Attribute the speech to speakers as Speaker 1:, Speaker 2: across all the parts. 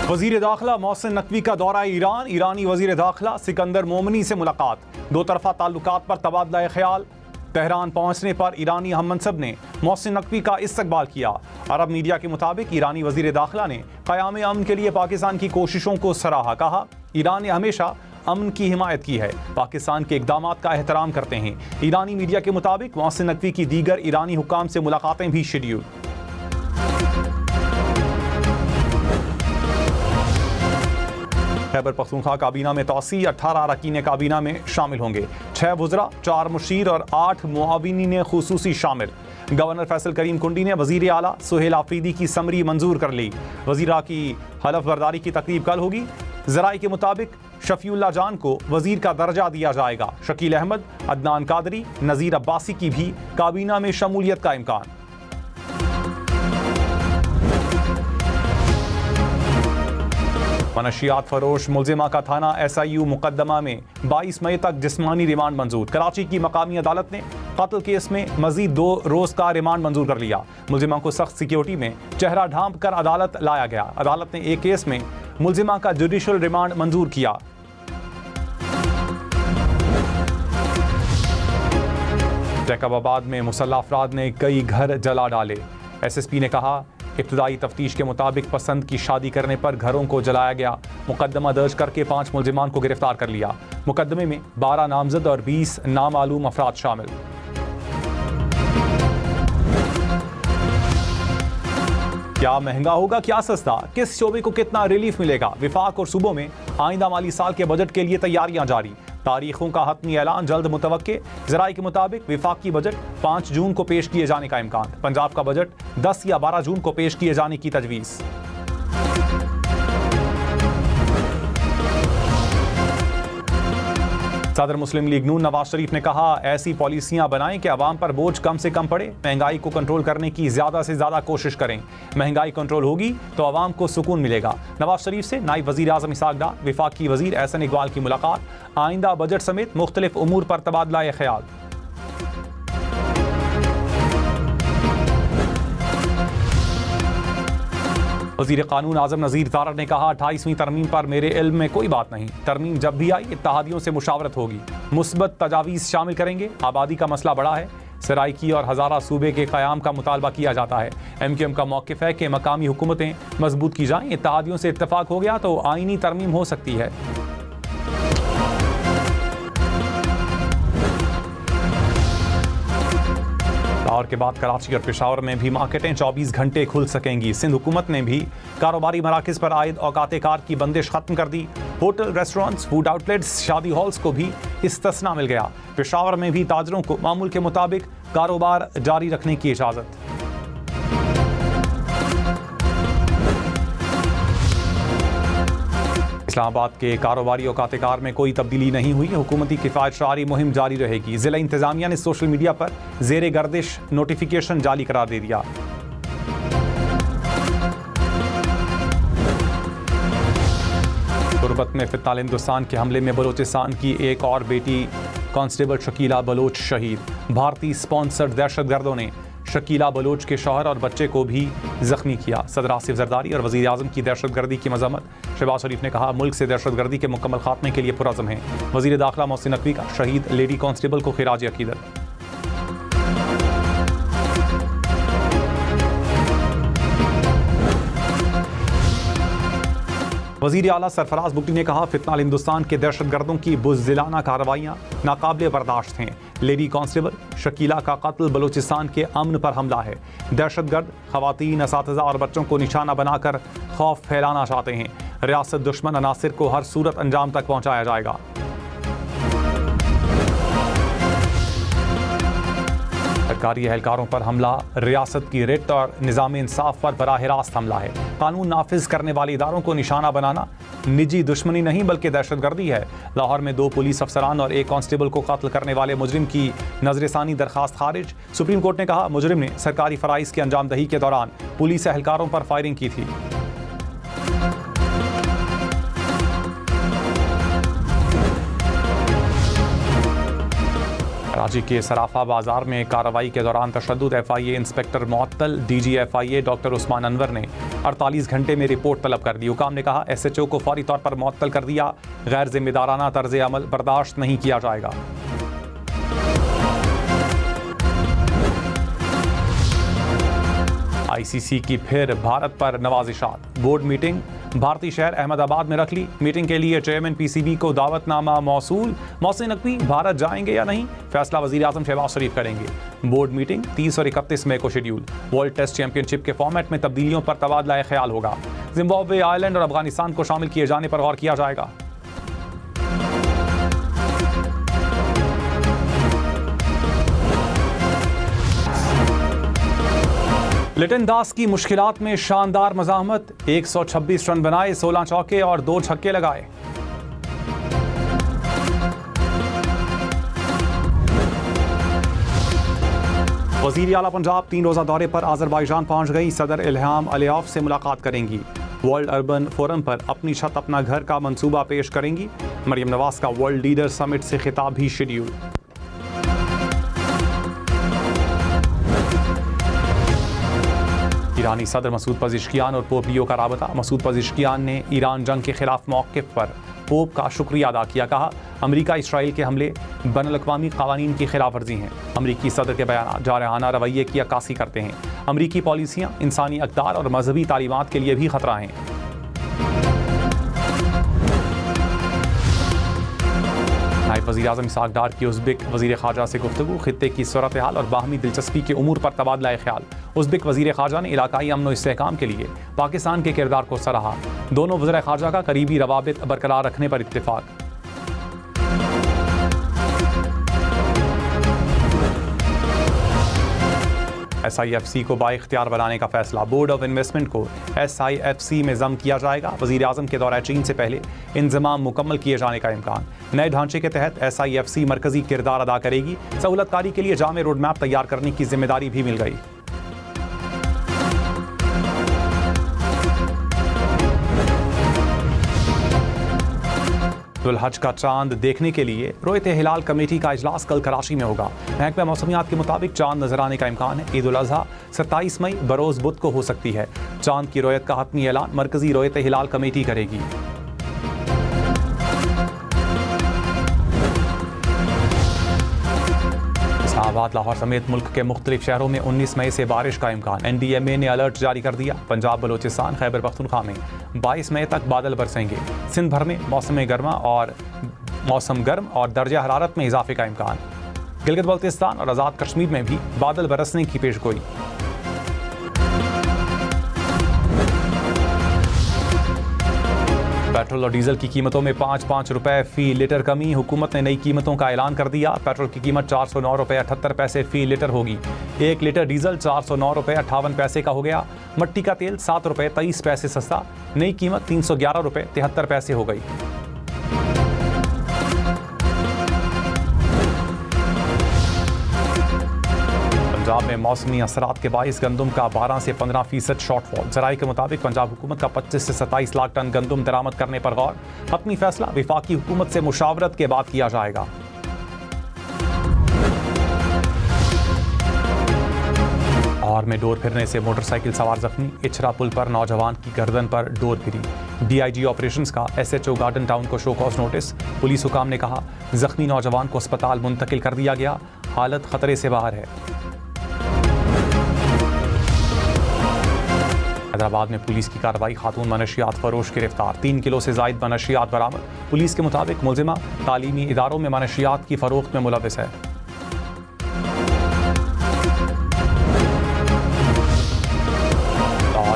Speaker 1: वज़ीर दाखिला मोहसिन नकवी का दौरा ईरान। ईरानी वज़ीर दाखिला सिकंदर मोमनी से मुलाकात। दो तरफ़ा ताल्लुकात पर तबादला ख्याल। तेहरान पहुंचने पर ईरानी हम मनसब ने मोहसिन नकवी का इस्तकबाल किया। अरब मीडिया के मुताबिक ईरानी वज़ीर दाखिला ने क़याम अमन के लिए पाकिस्तान की कोशिशों को सराहा। कहा, ईरान ने हमेशा अमन की हिमायत की है, पाकिस्तान के इक़दामात का एहतराम करते हैं। ईरानी मीडिया के मुताबिक मोहसिन नकवी की दीगर ईरानी हुक्काम से मुलाकातें भी शेड्यूल। खैबर पख्तूनख्वा काबीना में तोसी। 18 अरकान काबीना में शामिल होंगे। 6 वज़रा, 4 मुशीर और 8 मुआविनीन खुसूसी शामिल। गवर्नर फैसल करीम कुंडी ने वज़ीर आला सुहेल आफरीदी की समरी मंजूर कर ली। वज़ीरा की हलफ बर्दारी की तकरीब कल होगी। ज़राए के मुताबिक शफीउल्लाह जान को वज़ीर का दर्जा दिया जाएगा। शकील अहमद, अदनान कादरी, नज़ीर अब्बासी की भी काबीना में शमूलियत का इम्कान। मनशियात फरोश मुलजिमा का थाना SIU मुकदमा में 22 मई तक जिस्मानी रिमांड मंजूर। कराची की मकामी अदालत ने कत्ल केस में मजीद 2 रोज का रिमांड मंजूर कर लिया। मुलजिमा को सख्त सिक्योरिटी में चेहरा ढांप कर अदालत लाया गया। अदालत ने एक केस में मुलजिमा का जुडिशल रिमांड मंजूर किया। जैकबाबाद में मुसल्लह अफराद ने कई घर जला डाले। SSP ने कहा, इब्तदाई तफ्तीश के मुताबिक पसंद की शादी करने पर घरों को जलाया गया। मुकदमा दर्ज करके 5 मुलजिमान को गिरफ्तार कर लिया। मुकदमे में 12 नामजद और 20 नामालूम अफराद शामिल। क्या महंगा होगा, क्या सस्ता, किस शोबे को कितना रिलीफ मिलेगा? विफाक और सूबों में आइंदा माली साल के बजट के लिए तैयारियां जारी। तारीखों का हतमी ऐलान जल्द मुतवक्के। ज़राए के मुताबिक विफाकी बजट 5 जून को पेश किए जाने का इम्कान। पंजाब का बजट 10 या 12 जून को पेश किए जाने की तजवीज़। सदर मुस्लिम लीग नून नवाज शरीफ ने कहा, ऐसी पॉलिसियां बनाएं कि अवाम पर बोझ कम से कम पड़े। महंगाई को कंट्रोल करने की ज़्यादा से ज़्यादा कोशिश करें। महंगाई कंट्रोल होगी तो अवाम को सुकून मिलेगा। नवाज शरीफ से नायब वज़ीर आज़म इसाक डार, विफाकी वज़ीर एहसन इकबाल की मुलाकात। आइंदा बजट समेत मुख्तलिफ उमूर पर तबादला ख्याल। वज़ीर कानून आज़म नज़ीर तारड़ ने कहा, 28वीं तरमीम पर मेरे इल्म में कोई बात नहीं। तरमीम जब भी आई इत्तेहादियों से मुशावरत होगी, मुस्बत तजावीज़ शामिल करेंगे। आबादी का मसला बड़ा है। सराइकी और हज़ारा सूबे के क़याम का मुतालबा किया जाता है। MQM का मौक़िफ़ है कि मकामी हुकूमतें मजबूत की जाएँ। इत्तेहादियों से इत्तफ़ाक़ हो गया तो आइनी तरमीम हो सकती है। और के बाद कराची और पेशावर में भी मार्केटें 24 घंटे खुल सकेंगी। सिंध हुकूमत ने भी कारोबारी मराकज़ पर आयद औकात कार की बंदिश खत्म कर दी। होटल, रेस्टोरेंट्स, फूड आउटलेट्स, शादी हॉल्स को भी इस्तिस्ना मिल गया। पेशावर में भी ताजरों को मामूल के मुताबिक कारोबार जारी रखने की इजाज़त। इस्लामाबाद के कारोबारी औकात कार में कोई तब्दीली नहीं हुई। हुकूमती किफ़ायतशारी मुहिम जारी रहेगी। ज़िला इंतज़ामिया ने सोशल मीडिया पर ज़ेरे गर्दिश नोटिफिकेशन जारी करार दे दिया। तुर्बत में फितनाल हिंदुस्तान के हमले में बलोचिस्तान की एक और बेटी कांस्टेबल शकीला बलोच शहीद। भारतीय स्पॉन्सर्ड दहशतगर्दों ने शकीला बलोच के शौहर और बच्चे को भी जख्मी किया। सदर आसिफ जरदारी और वज़ीर आज़म की दहशतगर्दी की मज़म्मत। शहबाज शरीफ ने कहा, मुल्क से दहशतगर्दी के मुकम्मल खात्मे के लिए पुरज़म है। वज़ीर दाखिला मोहसिन नकवी का शहीद लेडी कांस्टेबल को खिराज अकीदत। वज़ीर आला सरफराज बुगटी ने कहा, फितनाल हिंदुस्तान के दहशतगर्दों की बुज़दिलाना कार्रवाइयाँ नाकाबिले बर्दाश्त हैं। लेडी कांस्टेबल शकीला का कत्ल बलूचिस्तान के अमन पर हमला है। दहशतगर्द ख़वातीन, असातिज़ा और बच्चों को निशाना बनाकर खौफ फैलाना चाहते हैं। रियासत दुश्मन अनासिर को हर सूरत अंजाम तक पहुँचाया जाएगा। सरकारी एहलकारों पर हमला रियासत की रिट और निज़ाम इंसाफ पर बराह रास्त हमला है। कानून नाफिज करने वाले इदारों को निशाना बनाना निजी दुश्मनी नहीं बल्कि दहशतगर्दी है। लाहौर में 2 पुलिस अफसरान और 1 कांस्टेबल को कत्ल करने वाले मुजरिम की नजरसानी दरखास्त खारिज। सुप्रीम कोर्ट ने कहा, मुजरिम ने सरकारी फ़राइज़ की अंजाम दही के दौरान पुलिस एहलकारों पर फायरिंग की थी। कराची के सराफा बाजार में कार्रवाई के दौरान तशद्दुद FIA इंस्पेक्टर मुअत्तल। DG FIA doctor Usman Anwar ने 48 घंटे में रिपोर्ट तलब कर दी। हुकाम ने कहा SHO को फौरी तौर पर मुअत्तल कर दिया। गैर जिम्मेदाराना तर्ज अमल बर्दाश्त नहीं किया जाएगा। ICC की फिर भारत पर नवाजिशात। बोर्ड मीटिंग भारतीय शहर अहमदाबाद में रख ली। मीटिंग के लिए चेयरमैन PCB को दावतनामा मौसूल। मोहसिन नकवी भारत जाएंगे या नहीं, फैसला वज़ीर आज़म शहबाज शरीफ करेंगे। बोर्ड मीटिंग 30 और 31 मई को शेड्यूल। वर्ल्ड टेस्ट चैंपियनशिप के फॉर्मेट में तब्दीलियों पर तबादला ख्याल होगा। जिम्बाब्वे, आयरलैंड और अफगानिस्तान को शामिल किए जाने पर गौर किया जाएगा। लिटन दास की मुश्किलात में शानदार मज़ाहमत। 126 रन बनाए, 16 चौके और 2 छक्के लगाए। वज़ीर आला पंजाब 3 रोज़ा दौरे पर अज़रबैजान पहुंच गई। सदर इल्हाम अलियव से मुलाकात करेंगी। वर्ल्ड अर्बन फोरम पर अपनी छत अपना घर का मंसूबा पेश करेंगी। मरियम नवाज का वर्ल्ड लीडर समिट से खिताब भी शेड्यूल। ईरानी सदर मसूद पज़ेश्कियान और पोप लियो का राबता। मसूद पज़ेश्कियान ने ईरान जंग के खिलाफ मौक़िफ़ पर पोप का शुक्रिया अदा किया। कहा अमरीका इसराइल के हमले बैनुल-अक़वामी क़वानीन की खिलाफ वर्जी हैं। अमरीकी सदर के बयान जारहाना रवैये की अक्कासी करते हैं। अमरीकी पॉलिसियाँ इंसानी अक़दार और मजहबी तालीमात के लिए भी ख़तरा हैं। नायब वज़ीर आज़म इसहाक़ डार की उज़्बेक वज़ीर ख़ारजा से गुफ्तगू। खित्ते की सूरत हाल और बाहमी दिलचस्पी के उमूर पर तबादला ख्याल। उज़्बेक वज़ीर ख़ारजा ने इलाकाई अमन व इस्तेहकाम के लिए पाकिस्तान के किरदार को सराहा। दोनों वज़ीर ख़ारजा का करीबी रवाबित बरकरार रखने पर इत्तेफाक। SIFC को बाइख्तियार बनाने का फैसला। बोर्ड ऑफ इन्वेस्टमेंट को SIFC में ज़म किया जाएगा। वज़ीर आज़म के दौरा चीन से पहले इंतज़ाम मुकम्मल किए जाने का इम्कान। नए ढांचे के तहत SIFC मरकज़ी किरदार अदा करेगी। सहूलतकारी के लिए जामे रोड मैप तैयार करने की जिम्मेदारी भी मिल गई। हज का चांद देखने के लिए रोयत हिलाल कमेटी का इजलास कल कराची में होगा। महकमा मौसमियात के मुताबिक चांद नजर आने का इम्कान है। ईद उल अज़हा 27 मई बरोज़ बुध को हो सकती है। चांद की रोयत का हतमी ऐलान मरकजी रोयत हिलाल कमेटी करेगी। इस्लामाबाद, लाहौर समेत मुल्क के मुख्तलिफ शहरों में 19 मई से बारिश का इम्कान। NDMA ने अलर्ट जारी कर दिया। पंजाब, बलोचिस्तान, खैबर पख्तूनख्वा में 22 मई तक बादल बरसेंगे। सिंध भर में मौसम गर्म और दर्जा हरारत में इजाफे का इम्कान। गिलगित बल्तिस्तान और आज़ाद कश्मीर में भी बादल बरसने की पेशगोई। पेट्रोल और डीजल की कीमतों में 5-5 रुपए फ़ी लीटर कमी। हुकूमत ने नई कीमतों का ऐलान कर दिया। पेट्रोल की कीमत 409 रुपये 78 पैसे फ़ी लीटर होगी। 1 लीटर डीजल 409 रुपये 58 पैसे का हो गया। मट्टी का तेल 7 रुपये 23 पैसे सस्ता। नई कीमत 311 रुपये 73 पैसे हो गई। पंजाब में मौसमी असरात के बाइस गंदम का 12 से 15% शॉर्टफॉल। ज़राए के मुताबिक पंजाब हुकूमत का 25 से 27 लाख टन गंदम दरामद करने पर गौर। हतमी फैसला विफाकी हुकूमत से मुशावरत के बाद किया जाएगा। और में डोर फिरने से मोटरसाइकिल सवार जख्मी। इचरा पुल पर नौजवान की गर्दन पर डोर फिरी। DIG ऑपरेशंस का SHO गार्डन टाउन को शो कॉज नोटिस। पुलिस हुकाम ने कहा जख्मी नौजवान को अस्पताल मुंतकिल कर दिया गया। हालत खतरे से बाहर है। हैदराबाद में पुलिस की कार्रवाई। खातून मनशियात फरोश गिरफ्तार। 3 किलो से जायद मनशियात बरामद। पुलिस के मुताबिक मुलजिमा तालीमी इदारों में मनशियात की फरोख्त में मुलविस है।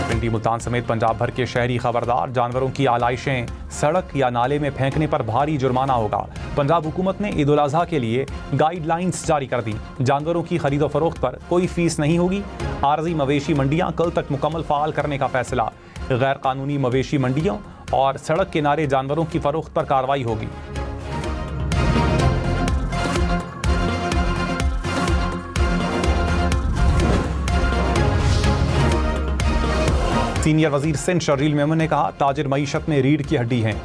Speaker 1: पिंडी, मुल्तान समेत पंजाब भर के शहरी खबरदार। जानवरों की आलाइशें सड़क या नाले में फेंकने पर भारी जुर्माना होगा। पंजाब हुकूमत ने ईद उल अज़हा के लिए गाइडलाइंस जारी कर दी। जानवरों की खरीदो फरोख्त पर कोई फीस नहीं होगी। आरजी मवेशी मंडियां कल तक मुकम्मल फ़ाल करने का फैसला। गैर कानूनी मवेशी मंडियों और सड़क किनारे जानवरों की फरोख्त पर कार्रवाई होगी। सीनियर वजीर सिंध शर्जील मेमन ने कहा ताजिर मईशत में रीढ़ की हड्डी हैं।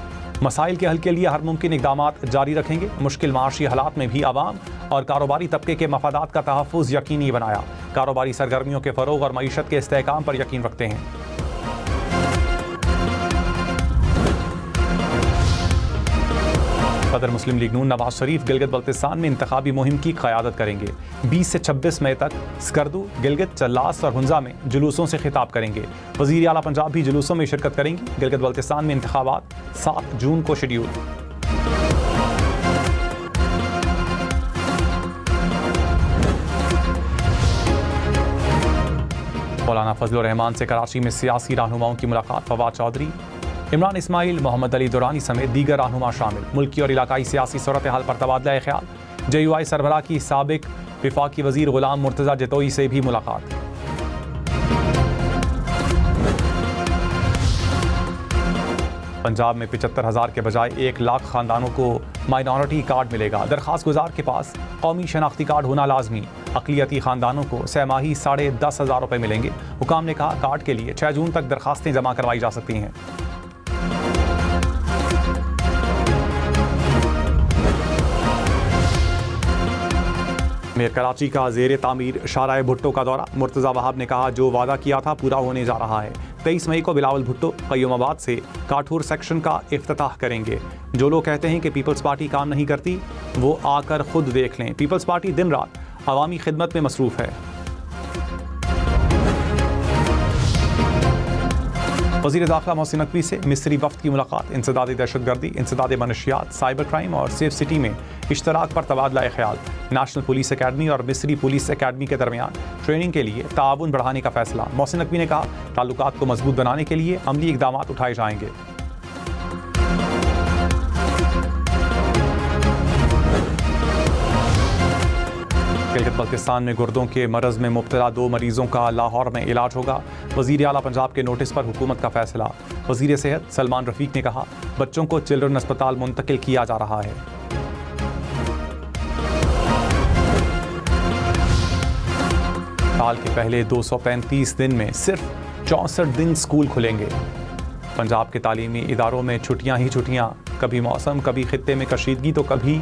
Speaker 1: मसाइल के हल के लिए हर मुमकिन इक़दामात जारी रखेंगे। मुश्किल माशी हालात में भी आवाम और कारोबारी तबके के मफादात का तहफ़्फ़ुज़ यकीनी बनाया। कारोबारी सरगर्मियों के फ़रोग़ और मईशत के इस्तेहकाम पर यकीन रखते हैं। सदर मुस्लिम लीग नून नवाज शरीफ गिलगित बल्तिस्तान में इंतखाबी मुहिम की क़यादत करेंगे। 20 से 26 मई तक स्कर्दू, गिलगित, चल्लास और हुंजा में जुलूसों से खिताब करेंगे। वज़ीर आला पंजाब भी जुलूसों में शिरकत करेंगी। गिलगित बल्तिस्तान में इंतखाबात 7 जून को शेड्यूल। मौलाना फजलुर रहमान से कराची में सियासी रहनुमाओं की मुलाकात। फवाद चौधरी, इमरान इस्माइल, मोहम्मद अली दुरानी समेत दीगर रहनुमा शामिल। मुल्की और इलाकाई सियासी सूरत हाल पर तबादला ख्याल। JUI सरबराह की साबिक विफाकी वज़ीर गुलाम मुर्तज़ा जतोई से भी मुलाकात। पंजाब में 75,000 के बजाय 1 लाख खानदानों को माइनॉरिटी कार्ड मिलेगा। दरख्वास्त गुजार के पास कौमी शनाख्ती कार्ड होना लाजमी। अक़लियती खानदानों को सहमाही 10,500 रुपये मिलेंगे। हुकाम ने कहा कार्ड के लिए 6 जून तक दरखास्तें जमा करवाई जा सकती हैं। मेयर कराची का ज़ेर तामीर शाहराह भुट्टो का दौरा। मुर्तज़ा वहाब ने कहा जो वादा किया था पूरा होने जा रहा है। 23 मई को बिलावल भुट्टो क़य्युमाबाद से काठूर सेक्शन का इफ्तिताह करेंगे। जो लोग कहते हैं कि पीपल्स पार्टी काम नहीं करती वो आकर खुद देख लें। पीपल्स पार्टी दिन रात अवामी खिदमत में मसरूफ़ है। वज़ीर दाखिला मोहसिन नकवी से मिस्री वफ़द की मुलाकात। इंसदाद दहशतगर्दी, इंसदाद मनशियात, साइबर क्राइम और सेफ सिटी में इश्तराक पर तबादला ख्याल। नेशनल पुलिस अकेडमी और मिस्री पुलिस अकेडमी के दरमियान ट्रेनिंग के लिए ताउन बढ़ाने का फैसला। मोहसिन नकवी ने कहा ताल्लुकात को मजबूत बनाने के लिए अमली इक़दामात उठाए जाएंगे। गिलगित बल्तिस्तान में गुर्दों के मरज़ में मुब्तला 2 मरीजों का लाहौर में इलाज होगा। वज़ीर आला पंजाब के नोटिस पर हुकूमत का फैसला। वज़ीर सेहत सलमान रफ़ीक ने कहा बच्चों को चिल्ड्रन अस्पताल मुंतकिल किया जा रहा है। साल के पहले 235 दिन में सिर्फ 64 दिन स्कूल खुलेंगे। पंजाब के तालीमी इदारों में छुट्टियां ही छुट्टियां। कभी मौसम, कभी खित्ते में कशीदगी तो कभी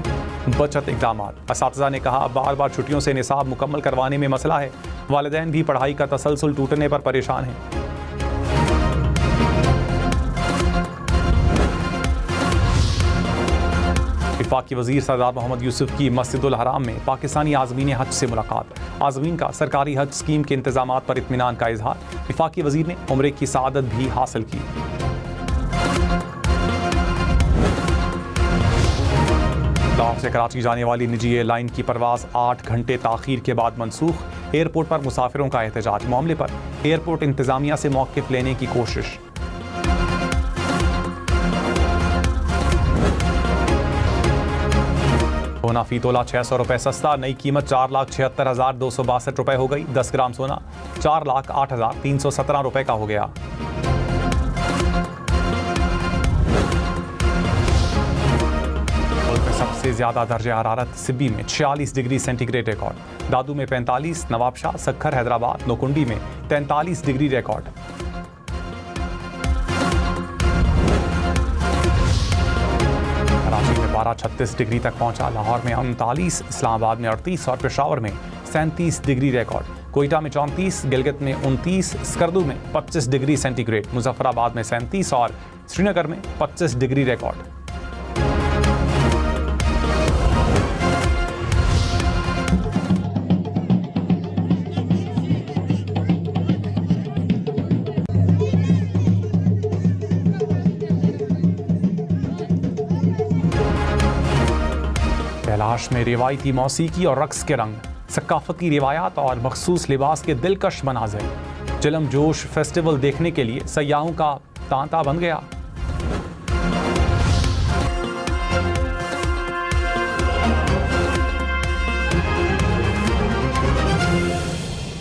Speaker 1: बचत इक़दामात। असातिज़ा ने कहा बार बार छुट्टियों से निसाब मुकम्मल करवाने में मसला है। वालिदैन भी पढ़ाई का तसलसल टूटने पर परेशान हैं। वफाकी वज़ीर सरदार मोहम्मद यूसुफ की मस्जिदुल हराम में पाकिस्तानी आज़मीन हज से मुलाकात। आज़मीन का सरकारी हज स्कीम के इंतजामात पर इत्मीनान का इजहार। वफाकी वज़ीर ने उम्रे की सआदत भी हासिल की। लाहौर से कराची जाने वाली निजी एयरलाइन की परवाज़ 8 घंटे ताख़ीर के बाद मनसूख। एयरपोर्ट पर मुसाफिरों का एहतजाज। मामले पर एयरपोर्ट इंतज़ामिया से मौक़िफ़ लेने की कोशिश। सोना फी तोला 600 रुपये सस्ता। नई कीमत 4,76,262 रुपये हो गई। 10 ग्राम सोना 4,08,317 रुपये का हो गया। सबसे ज्यादा दर्जे हरारत सिब्बी में 46 डिग्री सेंटीग्रेड रिकॉर्ड। दादू में 45, नवाबशाह, सक्खर, हैदराबाद, नोकुंडी में 43 डिग्री रिकॉर्ड। कराची में 36 डिग्री तक पहुंचा। लाहौर में 39, इस्लामाबाद में 38 और पेशावर में 37 डिग्री रिकॉर्ड। कोयटा में 34, गिलगित में 29, स्कर्दू में 25 डिग्री सेंटीग्रेड, मुजफ्फराबाद में 37 और श्रीनगर में 25 डिग्री रिकॉर्ड। कैलाश में रिवायती मौसीकी और रक्स के रंग, सकाफती रिवायात और मखसूस लिबास के दिलकश मनाज़िर। चिलम जोश फेस्टिवल देखने के लिए सयाहों का तांता बन गया।